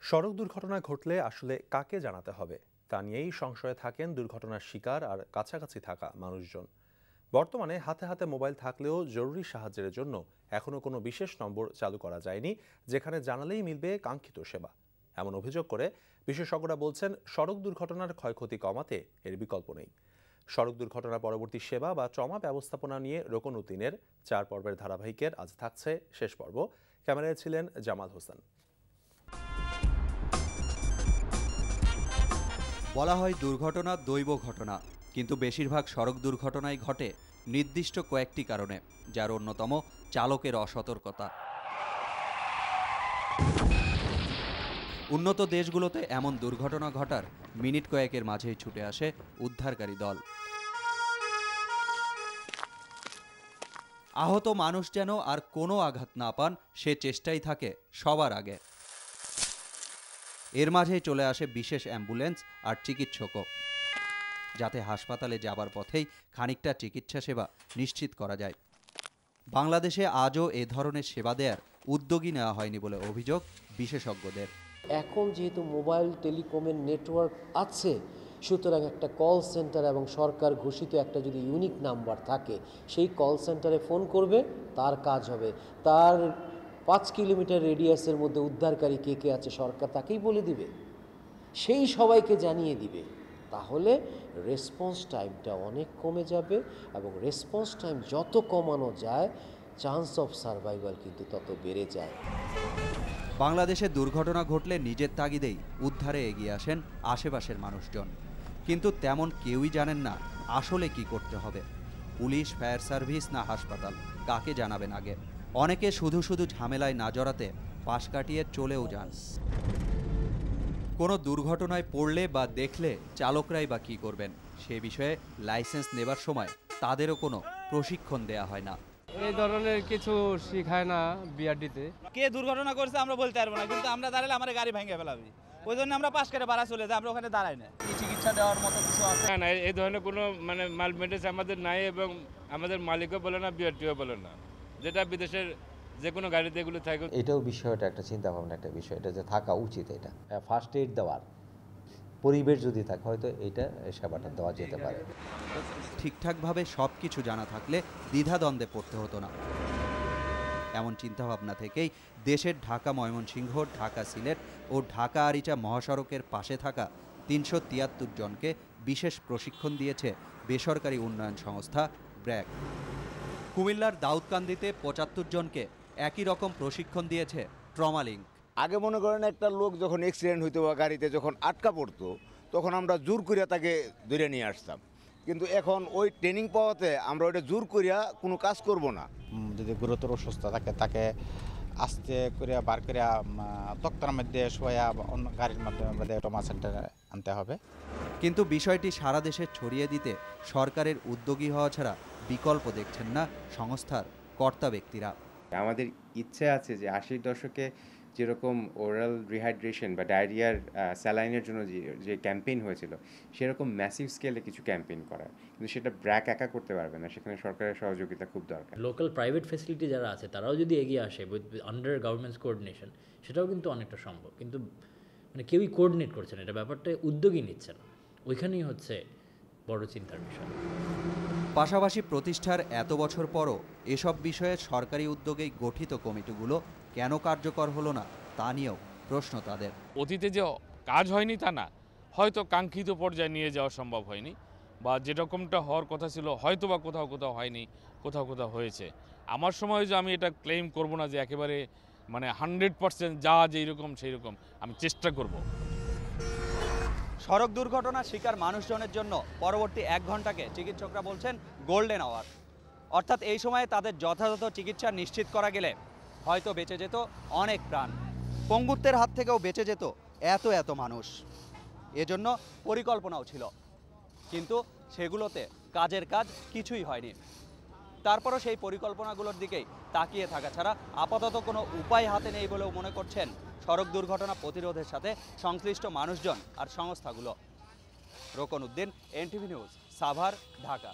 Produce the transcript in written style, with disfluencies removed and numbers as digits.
সড়ক দুর্ঘটনা ঘটলে আসলে কাকে জানাতে হবে তা নিয়েই সংশয়ে থাকেন দুর্ঘটনার শিকার আর কাছাকাছি থাকা মানুষজন। বর্তমানে হাতে হাতে মোবাইল থাকলেও জরুরি সাহায্যের জন্য এখনো কোনো বিশেষ নম্বর চালু করা যায়নি, যেখানে জানালেই মিলবে কাঙ্ক্ষিত সেবা। এমন অভিযোগ করে বিশেষজ্ঞরা বলছেন, সড়ক দুর্ঘটনার ক্ষয়ক্ষতি কমাতে এর বিকল্প নেই। সড়ক দুর্ঘটনা পরবর্তী সেবা বা ট্রমা ব্যবস্থাপনা নিয়ে রোকন উদ্দিনের 4 পর্বের ধারাবাহিকের আজ থাকছে শেষ পর্ব। ক্যামেরায় ছিলেন জামাল হোসেন। বলা হয় দুর্ঘটনা দৈব ঘটনা, কিন্তু বেশিরভাগ সড়ক দুর্ঘটনাই ঘটে নির্দিষ্ট কয়েকটি কারণে, যার অন্যতম চালকের অসতর্কতা। উন্নত দেশগুলোতে এমন দুর্ঘটনা ঘটার মিনিট কয়েকের মাঝেই ছুটে আসে উদ্ধারকারী দল। আহত মানুষ যেন আর কোনো আঘাত না পান, সে চেষ্টাই থাকে সবার আগে। এর মাঝেই চলে আসে বিশেষ অ্যাম্বুলেন্স আর চিকিৎসকও, যাতে হাসপাতালে যাবার পথেই খানিকটা চিকিৎসা সেবা নিশ্চিত করা যায়। বাংলাদেশে আজও এ ধরনের সেবা দেওয়ার উদ্যোগই নেওয়া হয়নি বলে অভিযোগ বিশেষজ্ঞদের। এখন যেহেতু মোবাইল টেলিকমের নেটওয়ার্ক আছে, সুতরাং একটা কল সেন্টার এবং সরকার ঘোষিত একটা যদি ইউনিক নাম্বার থাকে, সেই কল সেন্টারে ফোন করবে, তার কাজ হবে। তার 5 কিলোমিটার রেডিয়াসের মধ্যে উদ্ধারকারী কে কে আছে সরকার তাকেই বলে দিবে, সেই সবাইকে জানিয়ে দিবে। তাহলে রেসপন্স টাইমটা অনেক কমে যাবে, এবং রেসপন্স টাইম যত কমানো যায়, চান্স অফ সার্ভাইভাল কিন্তু তত বেড়ে যায়। বাংলাদেশে দুর্ঘটনা ঘটলে নিজের তাগিদেই উদ্ধারে এগিয়ে আসেন আশেপাশের মানুষজন, কিন্তু তেমন কেউই জানেন না আসলে কি করতে হবে। পুলিশ, ফায়ার সার্ভিস না হাসপাতাল, কাকে জানাবেন আগে? অনেকে শুধু শুধু ঝামেলায় না জড়াতে পাশ কাটিয়ে চলেও যান। কোনো দুর্ঘটনায় পড়লে বা দেখলে চালকরাই বা কী করবেন, সে বিষয়ে লাইসেন্স নেবার সময় তাদেরও কোনো প্রশিক্ষণ দেয়া হয় না। এই ধরনের কিছু শিখায় না বিআরডিতে। কে দুর্ঘটনা করছে আমরা বলতে পারবো না, কিন্তু আমরা দাঁড়ালে আমার গাড়ি ভেঙে ফেলাবি, ওই জন্য আমরা পাশ করে বাড়া চলে যাই, আমরা ওখানে দাঁড়াই না। চিকিৎসা দেওয়ার মতো কিছু আছে না, এই ধরনের কোনো মাল মেটেন্স আমাদের নাই, এবং আমাদের মালিকও বলে না, বিআরটিও বলে না, যেটা বিদেশের যে কোনো গাড়িতে এগুলো থাকে। এটাও বিষয়টা একটা চিন্তা ভাবনা, একটা বিষয়, এটা যে থাকা উচিত। এটা ফার্স্ট এইড দেওয়ার পরিবেশ যদি থাকে, হয়তো এটা সেবাটা দেওয়া যেতে পারে। ঠিকঠাকভাবে সব কিছু জানা থাকলে দ্বিধাদ্বন্দ্বে পড়তে হতো না। এমন চিন্তাভাবনা থেকেই দেশের ঢাকা ময়মনসিংহ, ঢাকা সিলেট ও ঢাকা আরিচা মহাসড়কের পাশে থাকা 373 জনকে বিশেষ প্রশিক্ষণ দিয়েছে বেসরকারি উন্নয়ন সংস্থা ব্র্যাক। কুমিল্লার দাউদকান্দিতে 75 জনকে একই রকম প্রশিক্ষণ দিয়েছে ট্রমা লিঙ্ক। আগে মনে করেন একটা লোক যখন অ্যাক্সিডেন্ট হইতো বা গাড়িতে যখন আটকা পড়তো, তখন আমরা জোর করিয়া তাকে ধরে নিয়ে আসতাম, কিন্তু এখন ওই ট্রেনিং পাওয়াতে আমরা ওইটা জোর করিয়া কোনো কাজ করব না। যদি গুরুতর অসুস্থ থাকে, তাকে আস্তে করিয়া বার করিয়া তক্তার মধ্যে শোয়া অন্য গাড়ির মাধ্যমে ট্রমা সেন্টারে আনতে হবে। কিন্তু বিষয়টি সারা দেশে ছড়িয়ে দিতে সরকারের উদ্যোগী হওয়া ছাড়া বিকল্প দেখছেন না সংস্থার কর্তা ব্যক্তিরা। আমাদের ইচ্ছে আছে যে 80-র দশকে যেরকম ওরাল রিহাইড্রেশন বা ডায়রিয়ার স্যালাইনের জন্য যে ক্যাম্পেইন হয়েছিল, সেরকম ম্যাসিভ স্কেলে কিছু ক্যাম্পেইন করা, কিন্তু সেটা ব্র্যাক একা করতে পারবে না, সেখানে সরকারের সহযোগিতা খুব দরকার। লোকাল প্রাইভেট ফ্যাসিলিটি যারা আছে তারাও যদি এগিয়ে আসে উইথ আন্ডার গভর্নমেন্টস কোঅর্ডিনেশন, সেটাও কিন্তু অনেকটা সম্ভব, কিন্তু কেউই কোঅর্ডিনেট করছে না, এটা ব্যাপারটা উদ্যোগই নিচ্ছে না। ওইখানেই হচ্ছে বড় চিন্তার বিষয়। পাশাপাশি প্রতিষ্ঠার এত বছর পরও এসব বিষয়ে সরকারি উদ্যোগেই গঠিত কমিটিগুলো কেন কার্যকর হলো না, তা নিয়েও প্রশ্ন তাদের। অতীতে যে কাজ হয়নি তা না, হয়তো কাঙ্ক্ষিত পর্যায়ে নিয়ে যাওয়া সম্ভব হয়নি, বা যেরকমটা হওয়ার কথা ছিল হয়তো বা কোথাও কোথাও হয়নি, কোথাও কোথাও হয়েছে। আমার সময় যে আমি এটা ক্লেম করব না যে একেবারে 100% যা যেইরকম সেই রকম, আমি চেষ্টা করব। সড়ক দুর্ঘটনার শিকার মানুষজনের জন্য পরবর্তী 1 ঘন্টাকে চিকিৎসকরা বলছেন গোল্ডেন আওয়ার। অর্থাৎ এই সময়ে তাদের যথাযথ চিকিৎসা নিশ্চিত করা গেলে হয়তো বেঁচে যেত অনেক প্রাণ, পঙ্গুত্বের হাত থেকেও বেঁচে যেত এত এত মানুষ। এজন্য পরিকল্পনাও ছিল, কিন্তু সেগুলোতে কাজের কাজ কিছুই হয়নি। তারপরও সেই পরিকল্পনাগুলোর দিকেই তাকিয়ে থাকা ছাড়া আপাতত কোনো উপায় হাতে নেই বলেও মনে করছেন সড়ক দুর্ঘটনা প্রতিরোধের সাথে সংশ্লিষ্ট মানুষজন আর সংস্থাগুলো। রোকন উদ্দিন, এনটিভি নিউজ, সাভার, ঢাকা।